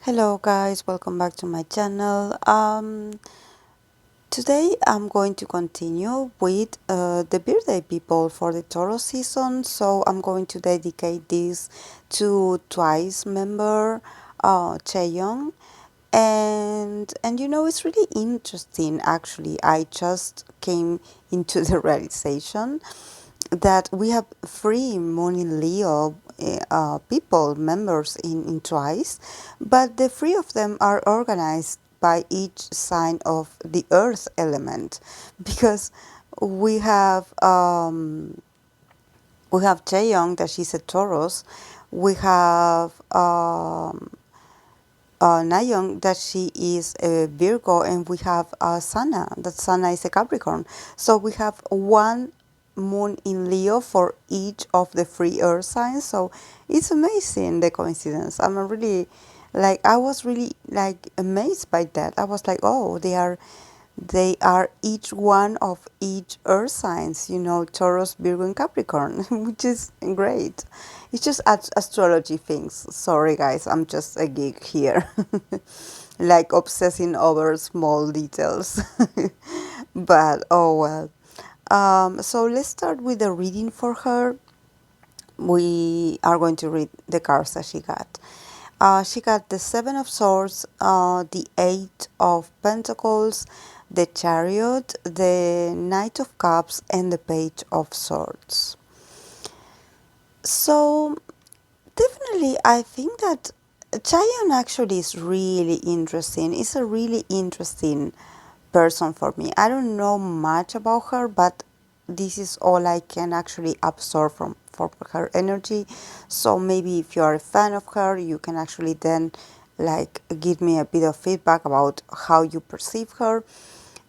Hello guys, welcome back to my channel. Today I'm going to continue with the birthday people for the Taurus season. So I'm going to dedicate this to Twice member Chaeyoung. And you know, it's really interesting actually. I just came into the realization that we have three Moon in Leo people, members in Twice, but the three of them are organized by each sign of the earth element, because we have um, we have Chaeyoung, that she's a Taurus. We have Nayeon, that she is a Virgo, and we have Sana, that Sana is a Capricorn. So we have one moon in Leo for each of the three earth signs. So it's amazing, the coincidence. I was really like amazed by that. I was like, oh, they are each one of each earth signs, Taurus, Virgo, and Capricorn, which is great. It's just astrology things. Sorry, guys, I'm just a geek here, like obsessing over small details. But oh well. So let's start with the reading for her. We are going to read the cards that she got. She got the Seven of Swords, the Eight of Pentacles, the Chariot, the Knight of Cups, and the Page of Swords. So definitely, I think that Chaeyoung actually is really interesting. It's a really interesting person for me. I don't know much about her, but this is all I can actually absorb from her energy. So maybe if you are a fan of her, you can actually then like give me a bit of feedback about how you perceive her.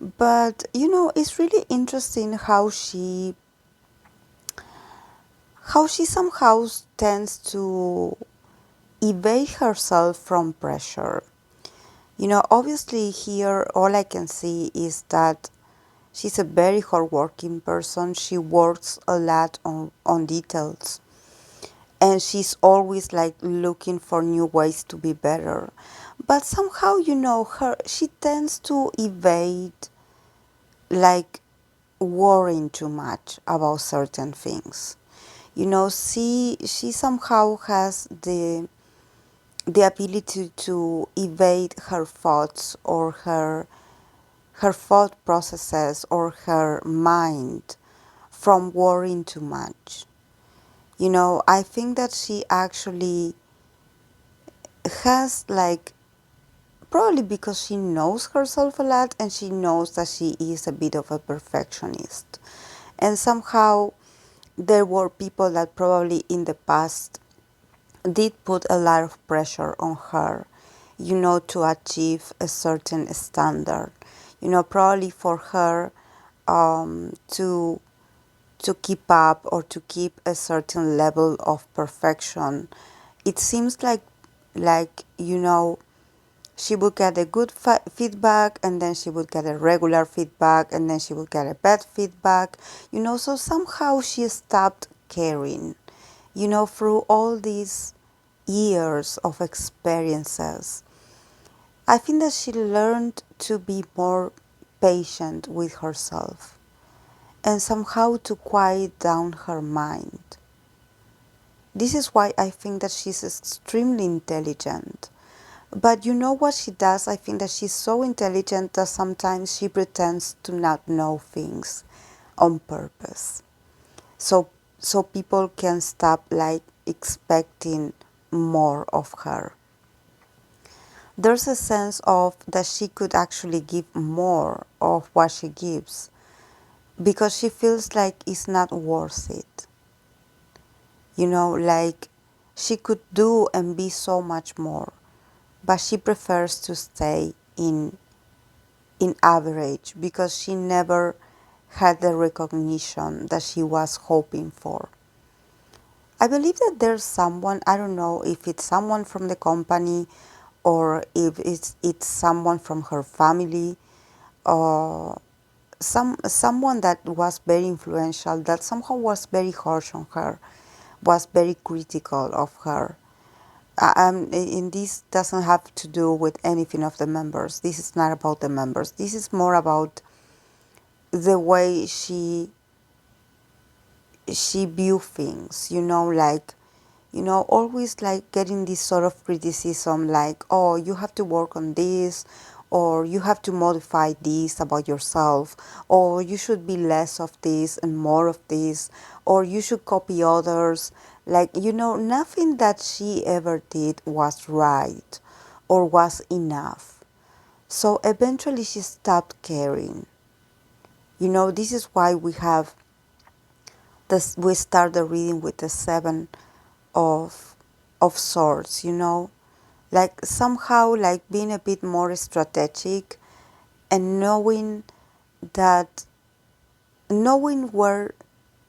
But it's really interesting how she somehow tends to evade herself from pressure. Obviously here all I can see is that she's a very hardworking person. She works a lot on details. And she's always like looking for new ways to be better. But somehow, she tends to evade like worrying too much about certain things. She somehow has the ability to evade her thoughts or her thought processes or her mind from worrying too much. I think that she actually has like, probably because she knows herself a lot and she knows that she is a bit of a perfectionist. And somehow there were people that probably in the past did put a lot of pressure on her, to achieve a certain standard. Probably for her to keep up or to keep a certain level of perfection. It seems like she would get a good feedback, and then she would get a regular feedback, and then she would get a bad feedback. So somehow she stopped caring. Through all these years of experiences, I think that she learned to be more patient with herself and somehow to quiet down her mind. This is why I think that she's extremely intelligent. But you know what she does? I think that she's so intelligent that sometimes she pretends to not know things on purpose. So people can stop like expecting more of her. There's a sense of that she could actually give more of what she gives because she feels like it's not worth it. Like she could do and be so much more, but she prefers to stay in average because she never had the recognition that she was hoping for. I believe that there's someone, I don't know if it's someone from the company or if it's someone from her family or someone that was very influential, that somehow was very harsh on her, was very critical of her. and this doesn't have to do with anything of the members. This is not about the members. This is more about the way she view things, like, always like getting this sort of criticism, like, oh, you have to work on this, or you have to modify this about yourself, or you should be less of this and more of this, or you should copy others. Like, nothing that she ever did was right or was enough. So eventually she stopped caring. This is why we start the reading with the seven of swords, like somehow like being a bit more strategic and that knowing where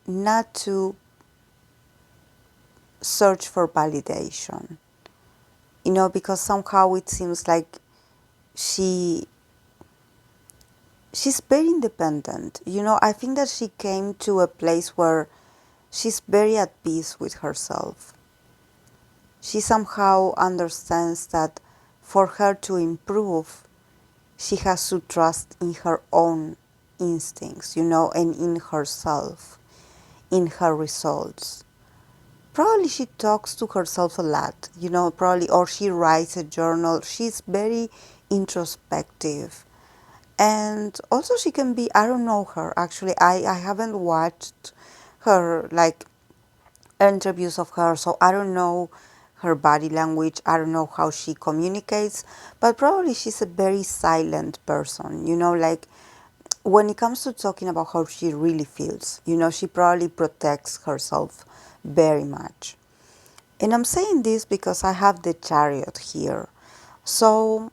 not to search for validation, because somehow it seems like she she's very independent. I think that she came to a place where she's very at peace with herself. She somehow understands that for her to improve, she has to trust in her own instincts, and in herself, in her results. Probably she talks to herself a lot, probably, or she writes a journal. She's very introspective. And also she can be, I don't know her, actually. I haven't watched her, like, interviews of her, so I don't know her body language. I don't know how she communicates, but probably she's a very silent person, like when it comes to talking about how she really feels, she probably protects herself very much. And I'm saying this because I have the Chariot here. So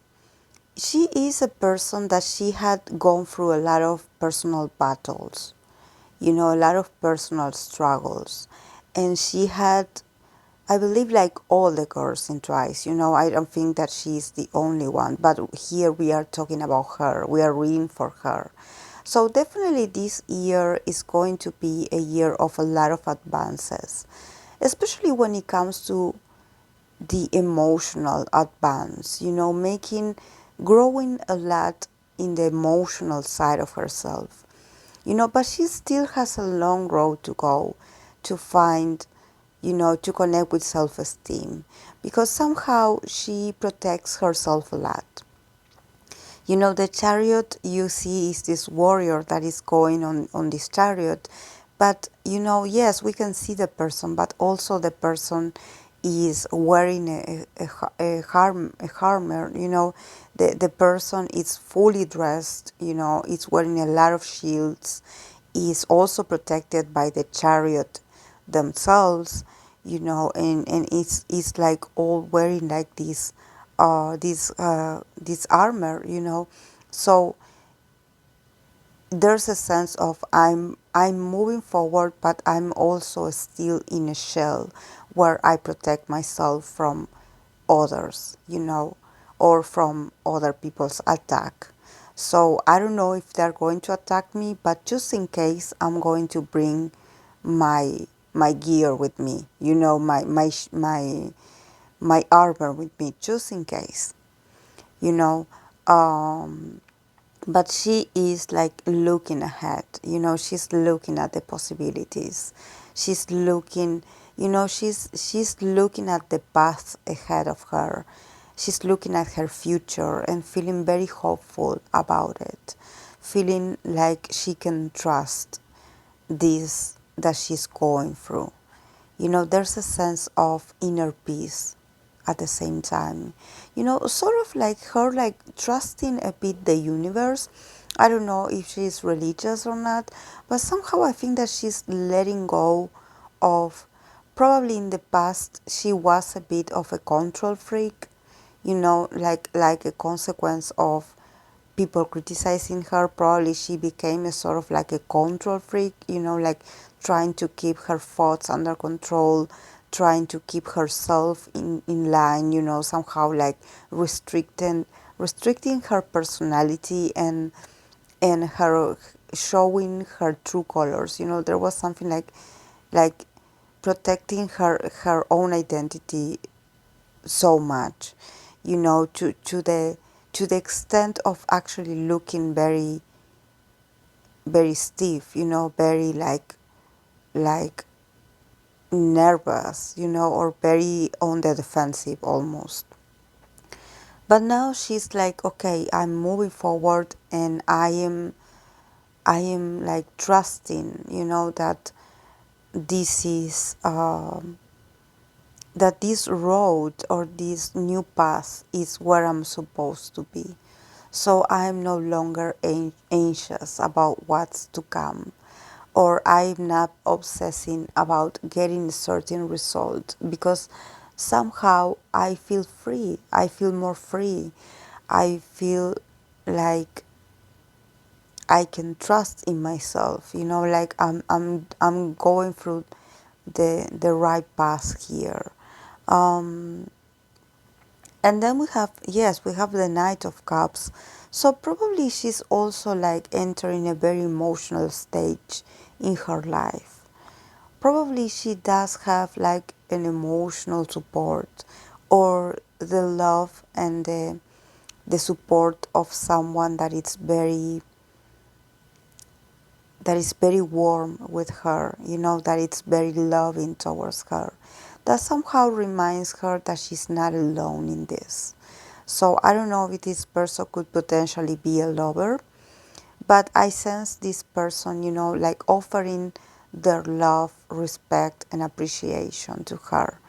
she is a person that she had gone through a lot of personal battles, a lot of personal struggles. And she had, I believe, like all the girls in Twice, I don't think that she's the only one, but here we are talking about her. We are reading for her. So definitely this year is going to be a year of a lot of advances, especially when it comes to the emotional advance, growing a lot in the emotional side of herself, but she still has a long road to go to find, to connect with self-esteem, because somehow she protects herself a lot. The chariot you see is this warrior that is going on this chariot. But, yes, we can see the person, but also the person is wearing a armor, the person is fully dressed, is wearing a lot of shields, is also protected by the chariot themselves, and it's like all wearing like this armor, so there's a sense of I'm moving forward, but I'm also still in a shell where I protect myself from others, or from other people's attack. So I don't know if they're going to attack me, but just in case, I'm going to bring my gear with me, my armor with me, just in case, you know. Um, but she is like looking ahead, she's looking at the possibilities. She's looking, she's looking at the path ahead of her. She's looking at her future and feeling very hopeful about it, feeling like she can trust this that she's going through. There's a sense of inner peace at the same time. Sort of like her, like trusting a bit the universe. I don't know if she's religious or not, but somehow I think that she's letting go of, probably in the past she was a bit of a control freak, like a consequence of people criticizing her. Probably she became a sort of like a control freak, like trying to keep her thoughts under control, trying to keep herself in line, somehow like restricting her personality and her showing her true colors. There was something like protecting her own identity so much, to the extent of actually looking very very stiff, very like nervous, or very on the defensive almost. But now she's like, okay, I'm moving forward, and I am like trusting, that this is that this road or this new path is where I'm supposed to be. So I'm no longer anxious about what's to come, or I'm not obsessing about getting a certain result, because somehow I feel free. I feel more free. I feel like I can trust in myself. Like I'm going through the right path here. Um, and then we have the Knight of Cups. So probably she's also like entering a very emotional stage in her life. Probably she does have like an emotional support, or the love and the support of someone that is very warm with her, that it's very loving towards her. That somehow reminds her that she's not alone in this. So I don't know if this person could potentially be a lover, but I sense this person, like offering their love, respect, and appreciation to her.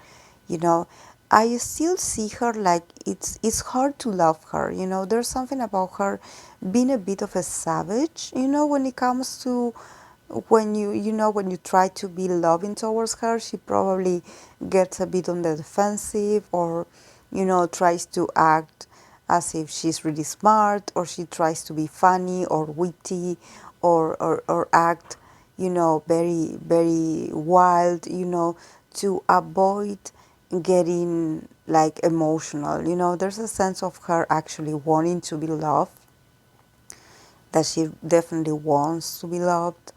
You know, I still see her like it's hard to love her. There's something about her being a bit of a savage. When it comes to when you try to be loving towards her, she probably gets a bit on the defensive, or tries to act as if she's really smart, or she tries to be funny or witty, or act very very wild, to avoid getting like emotional. There's a sense of her actually wanting to be loved, that she definitely wants to be loved.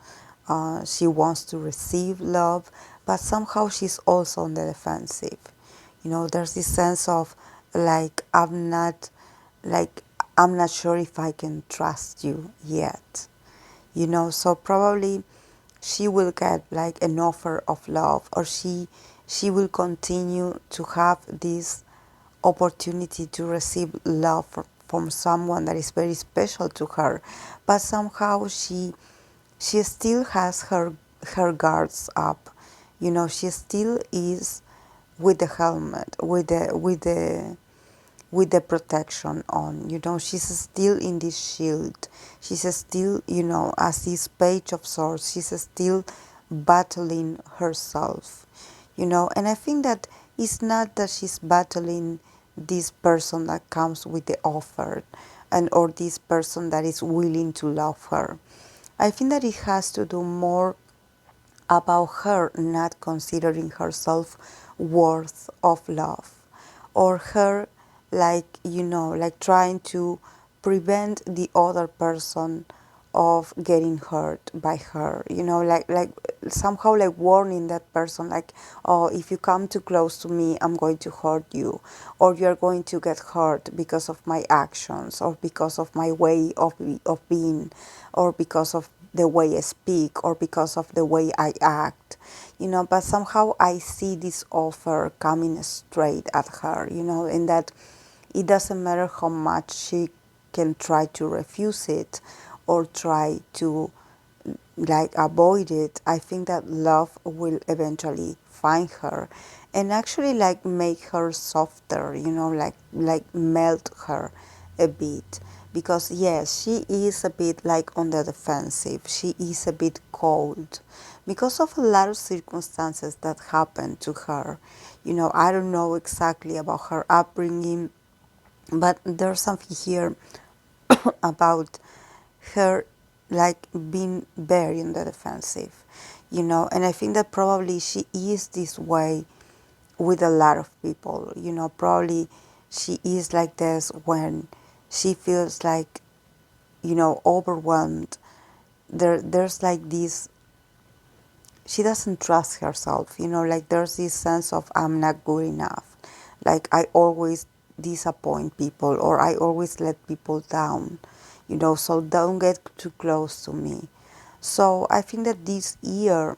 She wants to receive love, but somehow she's also on the defensive. There's this sense of like I'm not sure if I can trust you yet. So probably she will get like an offer of love, or she will continue to have this opportunity to receive love from someone that is very special to her, but somehow she still has her guards up. She still is with the helmet, with the protection on. She's still in this shield. She's still, as this page of swords, she's still battling herself. And I think that it's not that she's battling this person that comes with the offer, and or this person that is willing to love her. I think that it has to do more about her not considering herself worth of love, or her like trying to prevent the other person of getting hurt by her, like somehow like warning that person, like, oh, if you come too close to me, I'm going to hurt you, or you're going to get hurt because of my actions, or because of my way of being, or because of the way I speak, or because of the way I act. But somehow I see this offer coming straight at her, and that it doesn't matter how much she can try to refuse it, or try to like avoid it. I think that love will eventually find her, and actually like make her softer, like melt her a bit. Because yes, she is a bit like on the defensive. She is a bit cold because of a lot of circumstances that happened to her. I don't know exactly about her upbringing, but there's something here about her like being very on the defensive, and I think that probably she is this way with a lot of people. Probably she is like this when she feels like, overwhelmed. There's like this, she doesn't trust herself, like there's this sense of I'm not good enough. like I always disappoint people or I always let people down, so don't get too close to me. So I think that this year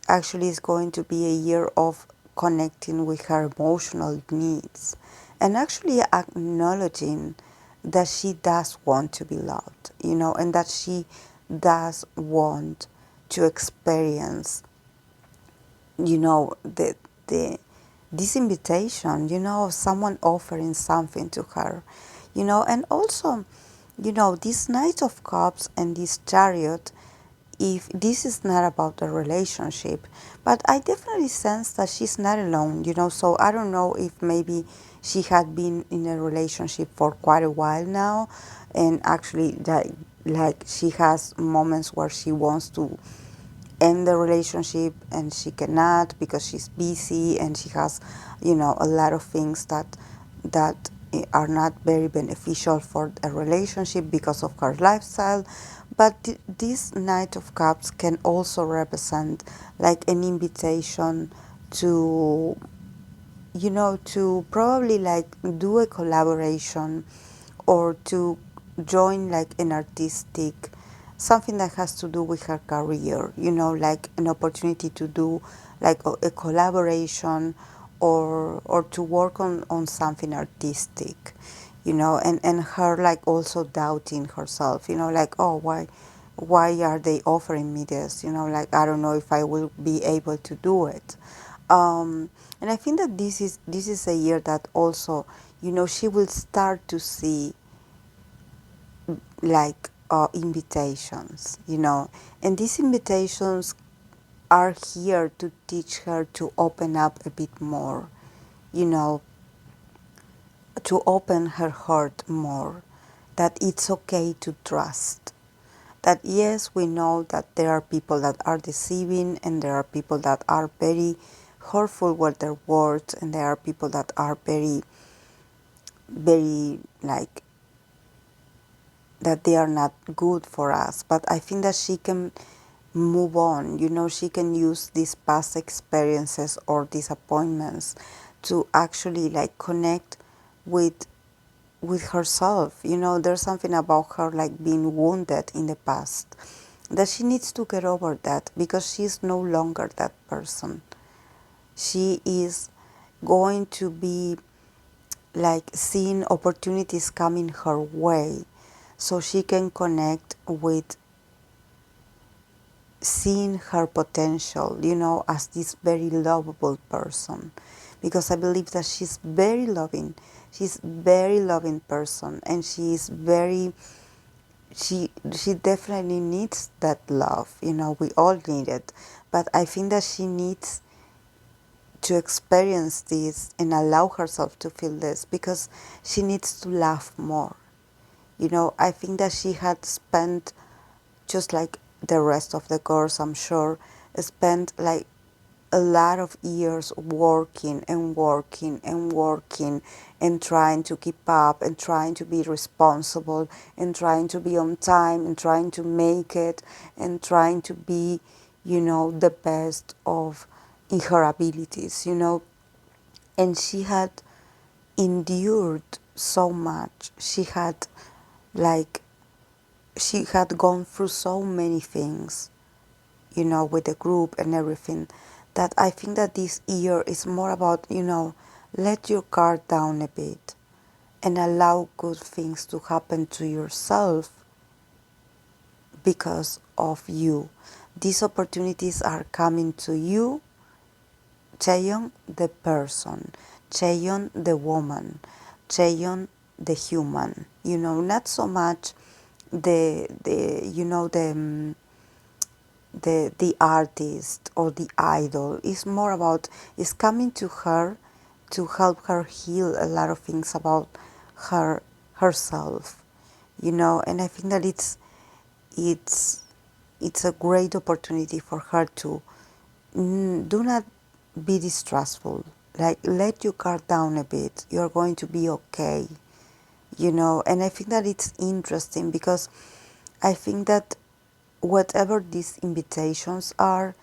actually is going to be a year of connecting with her emotional needs and actually acknowledging that she does want to be loved, and that she does want to experience, the this invitation, of someone offering something to her, and also, this Knight of Cups and this Chariot, if this is not about a relationship, but I definitely sense that she's not alone, so I don't know if maybe she had been in a relationship for quite a while now, and actually like she has moments where she wants to end the relationship and she cannot because she's busy and she has, a lot of things that are not very beneficial for a relationship because of her lifestyle. But this Knight of Cups can also represent like an invitation to, to probably like do a collaboration or to join like an artistic, something that has to do with her career, like an opportunity to do like a collaboration or to work on something artistic, and her like also doubting herself, like, oh, why are they offering me this, like I don't know if I will be able to do it. And I think that this is a year that also, she will start to see like invitations, and these invitations are here to teach her to open up a bit more, you know, to open her heart more, that it's okay to trust. That yes, we know that there are people that are deceiving and there are people that are very hurtful with their words and there are people that are very, very like that they are not good for us. But I think that she can move on, she can use these past experiences or disappointments to actually like connect with herself. There's something about her like being wounded in the past that she needs to get over that because she's no longer that person. She is going to be like seeing opportunities coming her way so she can connect with seeing her potential, as this very lovable person. Because I believe that she's very loving. She's very loving person and she's very she definitely needs that love. We all need it. But I think that she needs to experience this and allow herself to feel this because she needs to laugh more. I think that she had spent, just like the rest of the girls, I'm sure, spent like a lot of years working and working and working and trying to keep up and trying to be responsible and trying to be on time and trying to make it and trying to be, the best of in her abilities, and she had endured so much. Like she had gone through so many things, with the group and everything, that I think that this year is more about, let your guard down a bit and allow good things to happen to yourself because of you. These opportunities are coming to you, Chaeyoung the person, Chaeyoung the woman, Chaeyoung the human. Not so much the artist or the idol. Is more about is coming to her to help her heal a lot of things about herself, and I think that it's it's a great opportunity for her to do not be distrustful. Like let your guard down a bit. You're going to be okay, and I think that it's interesting because I think that whatever these invitations are,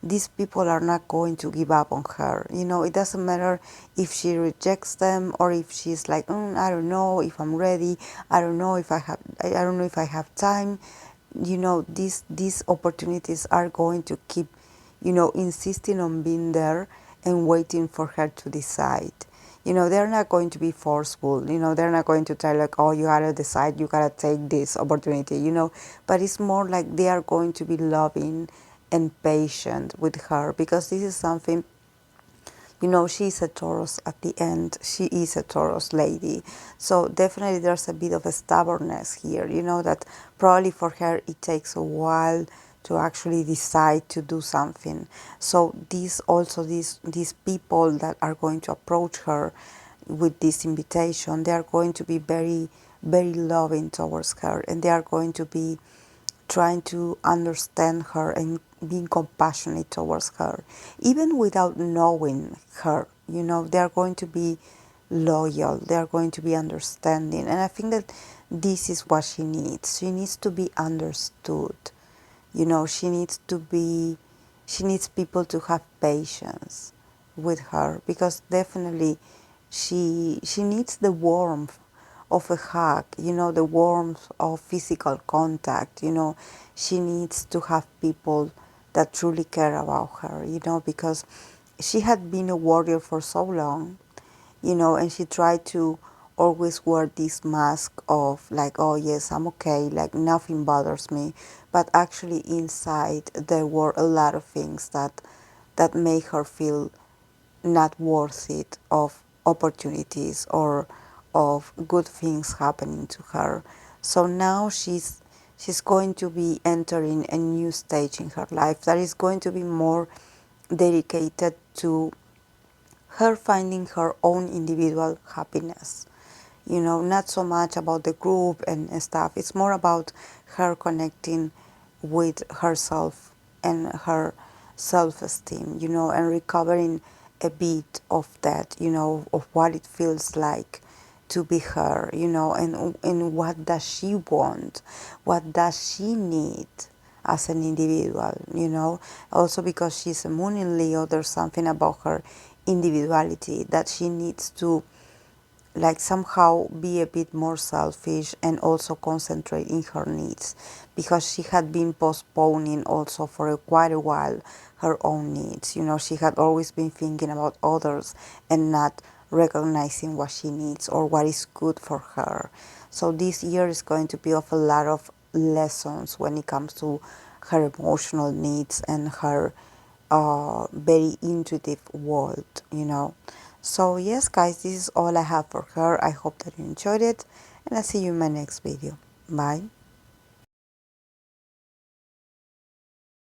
these people are not going to give up on her. It doesn't matter if she rejects them or if she's like, I don't know if I'm ready. I don't know if I don't know if I have time. These opportunities are going to keep, insisting on being there and waiting for her to decide. They're not going to be forceful. They're not going to tell like, oh, you gotta decide, you gotta take this opportunity. But it's more like they are going to be loving and patient with her, because this is something, she's a Taurus at the end. She is a Taurus lady. So definitely there's a bit of a stubbornness here, that probably for her it takes a while to actually decide to do something. So these people that are going to approach her with this invitation, they are going to be very, very loving towards her, and they are going to be trying to understand her and being compassionate towards her, even without knowing her. They are going to be loyal, they are going to be understanding. And I think that this is what she needs. She needs to be understood. She needs people to have patience with her, because definitely she needs the warmth of a hug, the warmth of physical contact. She needs to have people that truly care about her, because she had been a warrior for so long, and she tried to always wear this mask of like, oh yes, I'm okay, like nothing bothers me. But actually inside there were a lot of things that made her feel not worth it of opportunities or of good things happening to her. So now she's going to be entering a new stage in her life that is going to be more dedicated to her finding her own individual happiness. Not so much about the group and stuff. It's more about her connecting with herself and her self-esteem, and recovering a bit of that, of what it feels like to be her, and what does she want, what does she need as an individual. Also because she's a moon in Leo, there's something about her individuality that she needs to like somehow be a bit more selfish and also concentrate in her needs, because she had been postponing also for quite a while her own needs. She had always been thinking about others and not recognizing what she needs or what is good for her. So this year is going to be of a lot of lessons when it comes to her emotional needs and her very intuitive world. So yes, guys, this is all I have for her. I hope that you enjoyed it, and I'll see you in my next video. Bye.